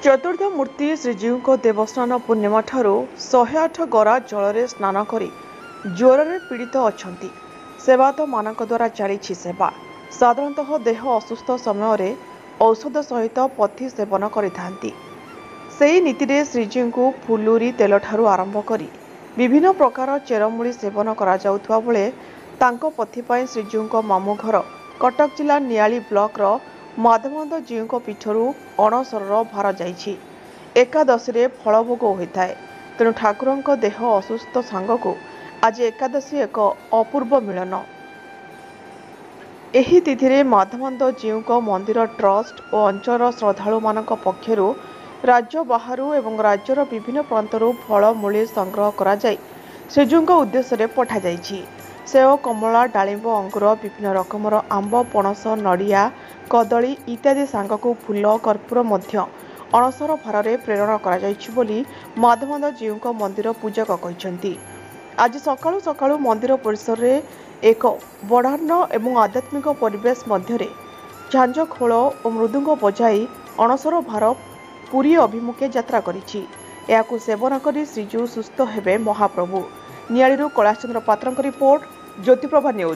चतुर्थ मूर्ति श्रीजीव को देवस्नान पूर्णिमा ठारू 108 गरा जल स्नान कर ज्वर में पीड़ित अच्छा सेवायत मान द्वारा चली सेवा साधारणतः देह असुस्थ समय औषध सहित पथि सेवन करिथांती। सेही नीति श्रीजीव को फुलुरी तेल ठारू आरंभ कर विभिन्न प्रकार चेरमूली सेवन करा जाउथुवा बेले तांको पथि पई श्रीजीव मामू घर कटक जिला नियाली ब्लॉक रो माधवानंद जीव पीठरू अणसर भार जाइछि। एकादशी फल भोग होता है, तेणु ठाकुर देह असुस्थ सांग को आज एकादशी एक अपूर्व मिलन। एही तिथि माधवानंद जीव मंदिर ट्रस्ट और अंचल श्रद्धालु मान पक्षरु राज्य बाहरु एवं राज्यर विभिन्न प्रांतरू फल मूली संग्रह करा जाय श्रीजीव उद्देश्य पठा जाइछि। सेव कमला डालिंब अंगूर विभिन्न रकमर आंब पणस नड़िया कदली इत्यादि सांगक फूल कर्पूर मध्य अणसर भार प्रेरण कर माधवानंद जीव मंदिर पूजक कहते। आज सकाळु सकाळु मंदिर परिसर में एक बड़ान्न एवं आध्यात्मिक परिवेश मध्य झांझ खोल और मृदुंग बजाई अणसर भार पुरी अभिमुखे यात्रा करिछि। एहाकु सेवन करी श्रीजीव सुस्थ हेबे महाप्रभु। नियाळीरू कैलाश चंद्र पात्रଙ୍କ रिपोर्ट ज्योतिप्रभा न्यूज।